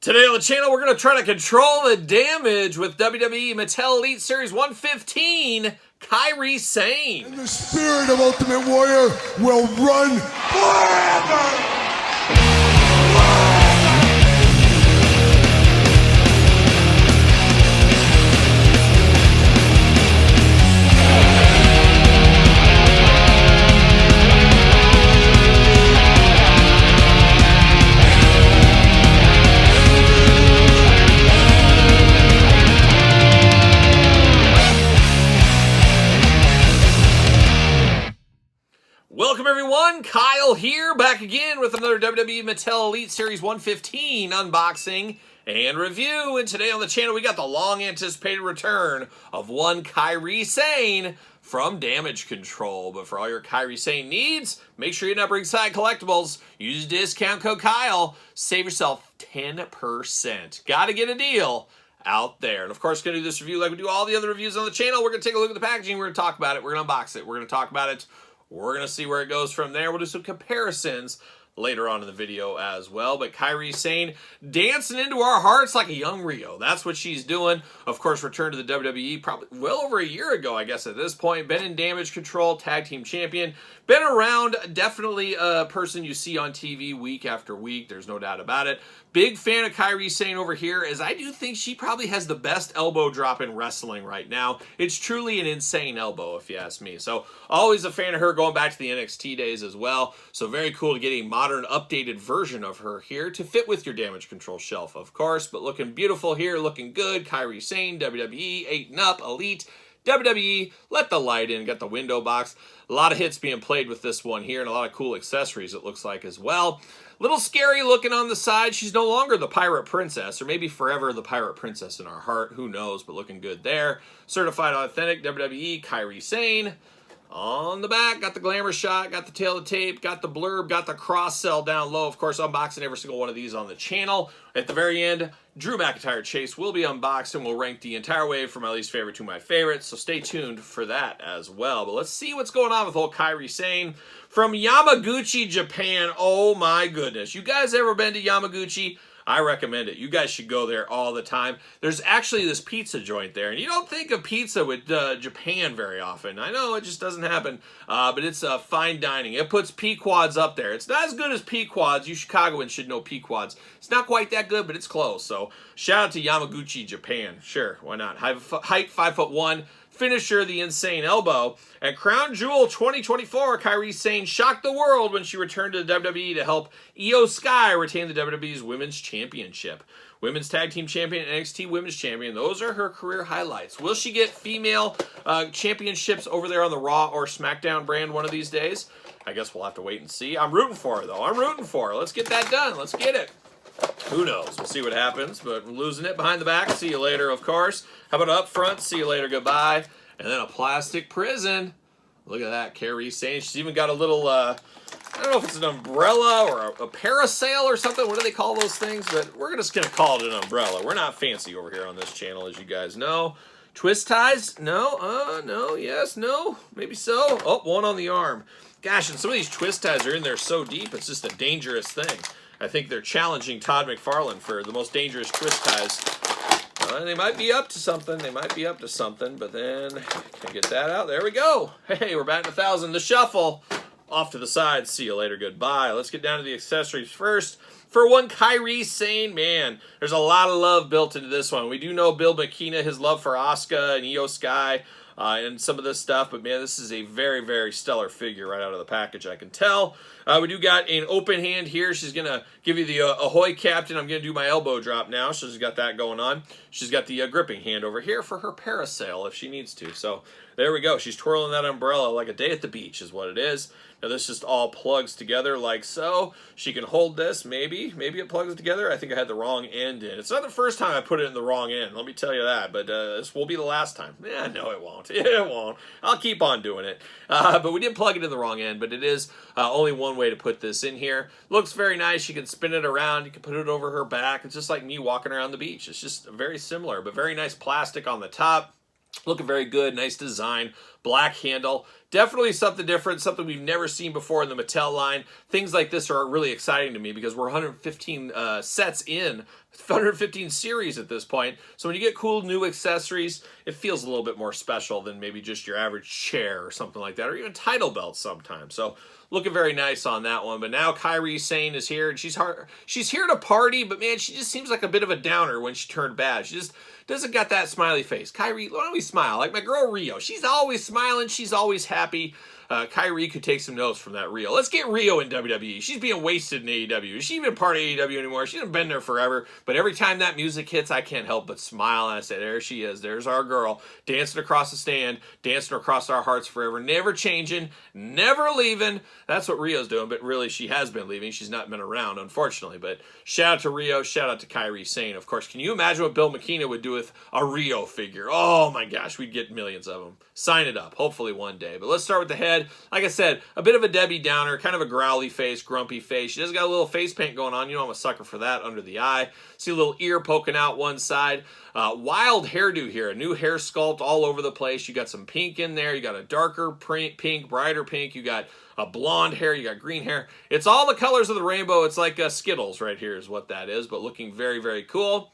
Today on the channel, we're going to try to control the damage with WWE Mattel Elite Series 115, Kairi Sane. And the spirit of Ultimate Warrior will run forever! Welcome everyone, Kyle here, back again with another WWE Mattel Elite Series 115 unboxing and review. And today on the channel we got the long anticipated return of one Kairi Sane from Damage Control. But for all your Kairi Sane needs, make sure you hit up Ringside Collectibles, use discount code Kyle, save yourself 10%. Gotta get a deal out there. And of course, going to do this review like we do all the other reviews on the channel. We're going to take a look at the packaging, we're going to talk about it, we're going to unbox it, we're going to talk about it. We're going to see where it goes from there. We'll do some comparisons later on in the video as well. But Kairi Sane dancing into our hearts like a young Rio. That's what she's doing. Of course, returned to the WWE probably well over a year ago, I guess, at this point. Been in Damage Control, Tag Team Champion. Been around, definitely a person you see on TV week after week. There's no doubt about it. Big fan of Kairi Sane over here, as I do think she probably has the best elbow drop in wrestling right now. It's truly an insane elbow, if you ask me. So, always a fan of her going back to the NXT days as well. So, very cool to get a modern, updated version of her here to fit with your Damage Control shelf, of course. But looking beautiful here, looking good. Kairi Sane, WWE, 8 and Up, Elite. WWE, let the light in, got the window box. A lot of hits being played with this one here, and a lot of cool accessories it looks like as well. Little scary looking on the side. She's no longer the Pirate Princess, or maybe forever the Pirate Princess in our heart. Who knows, but looking good there. Certified Authentic WWE, Kairi Sane. On the back, got the glamour shot, got the tail of tape, got the blurb, got the cross-sell down low. Of course, unboxing every single one of these on the channel. At the very end, Drew McIntyre Chase will be unboxed, and we'll rank the entire wave from my least favorite to my favorite, so stay tuned for that as well. But let's see what's going on with old Kairi Sane from Yamaguchi, Japan. Oh my goodness. You guys ever been to Yamaguchi? I recommend it. You guys should go there all the time. There's actually this pizza joint there, and you don't think of pizza with Japan very often. I know it just doesn't happen, but it's fine dining. It puts Pequod's up there. It's not as good as Pequod's. You Chicagoans should know Pequod's. It's not quite that good, but it's close. So shout out to Yamaguchi, Japan. Sure, why not? Height 5'1". Finisher, the insane elbow. And Crown Jewel 2024, Kairi Sane shocked the world when she returned to the WWE to help Io Sky retain the WWE's Women's Championship. Women's Tag Team Champion, NXT Women's Champion. Those are her career highlights. Will she get female championships over there on the Raw or SmackDown brand one of these days? I guess we'll have to wait and see. I'm rooting for her, though. I'm rooting for her. Let's get that done. Let's get it. Who knows? We'll see what happens, but we're losing it behind the back. See you later, of course. How about up front? See you later, goodbye. And then a plastic prison. Look at that, Kairi Sane. She's even got a little, I don't know if it's an umbrella or a parasail or something. What do they call those things? But we're just going to call it an umbrella. We're not fancy over here on this channel, as you guys know. Twist ties? No, no, yes, no, maybe so. Oh, one on the arm. Gosh, and some of these twist ties are in there so deep, it's just a dangerous thing. I think they're challenging Todd McFarlane for the most dangerous twist ties. They might be up to something. They might be up to something, but then can I get that out? There we go. Hey, we're batting 1,000. The shuffle off to the side. See you later. Goodbye. Let's get down to the accessories first. For one Kairi Sane, man, there's a lot of love built into this one. We do know Bill McKenna, his love for Asuka and Io Sky, and some of this stuff, but man, this is a very, very stellar figure right out of the package, I can tell. We do got an open hand here. She's going to give you the ahoy captain. I'm going to do my elbow drop now, so she's got that going on. She's got the gripping hand over here for her parasail if she needs to. So there we go. She's twirling that umbrella like a day at the beach is what it is. Now this just all plugs together like so. She can hold this, maybe. Maybe it plugs together. I think I had the wrong end in. It's not the first time I put it in the wrong end, let me tell you that. But this will be the last time. Yeah, no, it won't. It won't. I'll keep on doing it. But we did plug it in the wrong end, but it is only one way to put this in here. Looks very nice. You can spin it around. You can put it over her back. It's just like me walking around the beach. It's just very similar, but very nice plastic on the top. Looking very good, nice design. black handle. Definitely something different, something we've never seen before in the Mattel line. Things like this are really exciting to me because we're 115 sets in, 115 series at this point. So when you get cool new accessories, it feels a little bit more special than maybe just your average chair or something like that, or even title belts sometimes. So looking very nice on that one. But now Kairi Sane is here, and she's here to party, but man, she just seems like a bit of a downer when she turned bad. She just doesn't got that smiley face. Kairi, why don't we smile? Like my girl Rio. She's always smiling. She's always happy. Kairi could take some notes from that Rio. Let's get Rio in WWE. She's being wasted in AEW. Is she even part of AEW anymore? She hasn't been there forever. But every time that music hits, I can't help but smile. And I say, there she is. There's our girl. Dancing across the stand. Dancing across our hearts forever. Never changing. Never leaving. That's what Rio's doing. But really, she has been leaving. She's not been around, unfortunately. But shout out to Rio. Shout out to Kairi Sane. Of course, can you imagine what Bill McKenna would do with a Rio figure? Oh my gosh, we'd get millions of them. Sign it up. Hopefully one day. But let's start with the head. Like I said, a bit of a Debbie Downer, kind of a growly face, grumpy face. She does got a little face paint going on. You know I'm a sucker for that under the eye. See a little ear poking out one side. Wild hairdo here. A new hair sculpt all over the place. You got some pink in there. You got a darker pink, brighter pink. You got a blonde hair. You got green hair. It's all the colors of the rainbow. It's like Skittles right here is what that is, but looking very, very cool.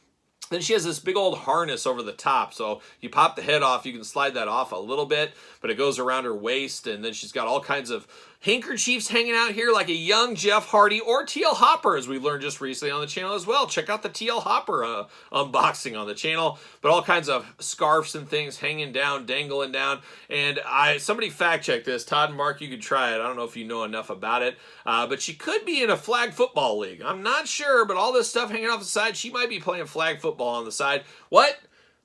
Then she has this big old harness over the top, so you pop the head off, you can slide that off a little bit, but it goes around her waist, and then she's got all kinds of handkerchiefs hanging out here like a young Jeff Hardy or TL Hopper, as we learned just recently on the channel as well. Check out the TL Hopper unboxing on the channel, but all kinds of scarves and things hanging down, dangling down, and somebody fact-checked this. Todd and Mark, you could try it. I don't know if you know enough about it, but she could be in a flag football league. I'm not sure, but all this stuff hanging off the side, she might be playing flag football on the side. What?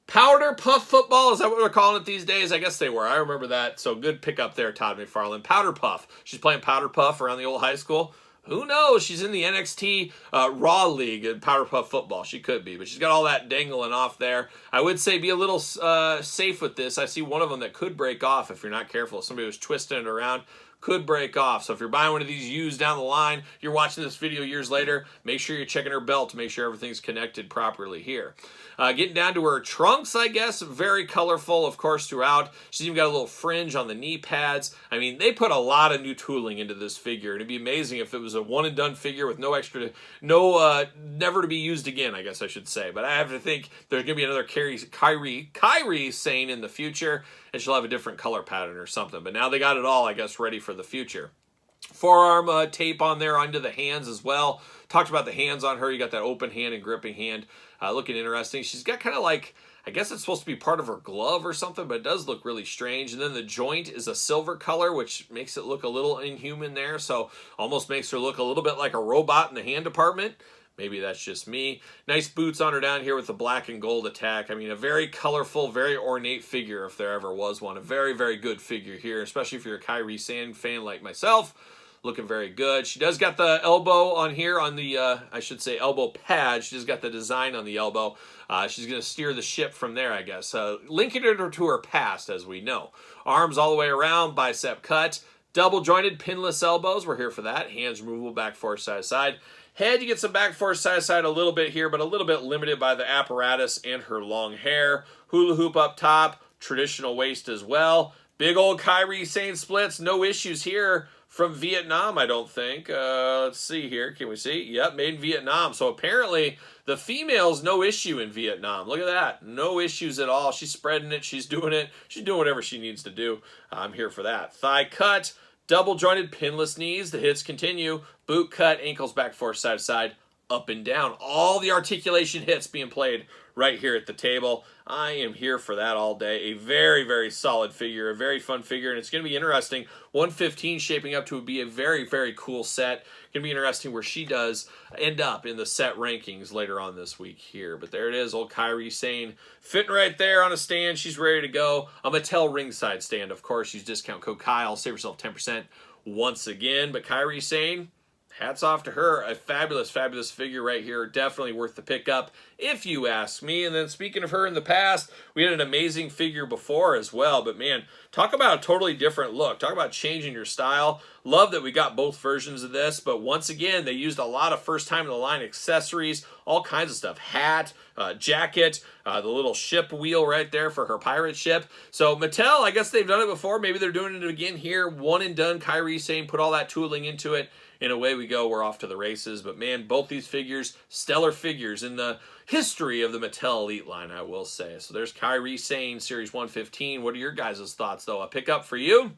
Powder puff football? Is that what we're calling it these days? I guess they were. I remember that. So good pickup there, Todd McFarlane. Powder puff. She's playing powder puff around the old high school. Who knows? She's in the NXT Raw League in powder puff football. She could be, but she's got all that dangling off there. I would say be a little safe with this. I see one of them that could break off if you're not careful. If somebody was twisting it around, could break off. So if you're buying one of these used down the line, you're watching this video years later, make sure you're checking her belt to make sure everything's connected properly here. Getting down to her trunks, I guess, very colorful, of course, throughout. She's even got a little fringe on the knee pads. I mean, they put a lot of new tooling into this figure. It'd be amazing if it was a one-and-done figure with never to be used again, I guess I should say. But I have to think there's going to be another Kairi Sane in the future, and she'll have a different color pattern or something. But now they got it all, I guess, ready for the future. Forearm tape on there onto the hands as well. Talked about the hands on her. You got that open hand and gripping hand. Looking interesting. She's got kind of like, I guess it's supposed to be part of her glove or something, but it does look really strange. And then the joint is a silver color, which makes it look a little inhuman there. So almost makes her look a little bit like a robot in the hand department. Maybe that's just me. Nice boots on her down here with the black and gold attack. I mean, a very colorful, very ornate figure if there ever was one. A very, very good figure here, especially if you're a Kairi Sane fan like myself. Looking very good. She does got the elbow on here on the, I should say, elbow pad. She just got the design on the elbow. She's going to steer the ship from there, I guess. Linking her to her past, as we know. Arms all the way around, bicep cut. Double jointed, pinless elbows. We're here for that. Hands removable, back forth, side to side. Head, you get some back forth, side to side a little bit here, but a little bit limited by the apparatus and her long hair. Hula hoop up top. Traditional waist as well. Big old Kairi Sane splits. No issues here. From Vietnam, I don't think. Let's see here. Can we see? Yep, made in Vietnam. So apparently the female's no issue in Vietnam. Look at that. No issues at all. She's spreading it. She's doing it. She's doing whatever she needs to do. I'm here for that. Thigh cut, double jointed, pinless knees. The hits continue. Boot cut, ankles back, forth, side to side, up and down. All the articulation hits being played right here at the table. I am here for that all day. A very, very solid figure, a very fun figure, and it's going to be interesting. 115 shaping up to be a very, very cool set. Going to be interesting where she does end up in the set rankings later on this week here. But there it is, old Kairi Sane fitting right there on a stand. She's ready to go. A Mattel ringside stand, of course. Use discount code Kyle. Save yourself 10% once again. But Kairi Sane, hats off to her. A fabulous, fabulous figure right here. Definitely worth the pickup, if you ask me. And then speaking of her in the past, we had an amazing figure before as well. But man, talk about a totally different look. Talk about changing your style. Love that we got both versions of this. But once again, they used a lot of first time in the line accessories, all kinds of stuff. Hat, jacket, the little ship wheel right there for her pirate ship. So Mattel, I guess they've done it before. Maybe they're doing it again here. One and done. Kairi Sane put all that tooling into it. And away we go. We're off to the races. But man, both these figures, stellar figures in the history of the Mattel Elite line, I will say. So there's Kairi Sane, Series 115. What are your guys' thoughts, though? A pickup for you?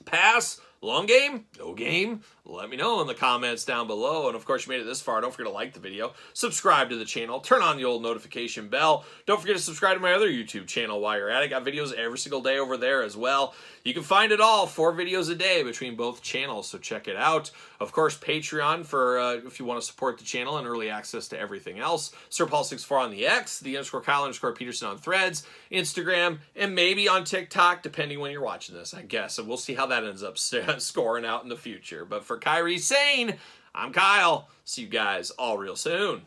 Pass? Long game? No game? Let me know in the comments down below. And of course, you made it this far. Don't forget to like the video, subscribe to the channel, turn on the old notification bell. Don't forget to subscribe to my other YouTube channel while you're at it. Got videos every single day over there as well. You can find it all, 4 videos a day between both channels, so check it out. Of course, Patreon for if you want to support the channel and early access to everything else. SirPaul64 on the X, the _Kyle_Peterson on Threads, Instagram, and maybe on TikTok, depending when you're watching this, I guess. And we'll see how that ends up scoring out in the future. But for Kairi Sane, I'm Kyle. See you guys all real soon.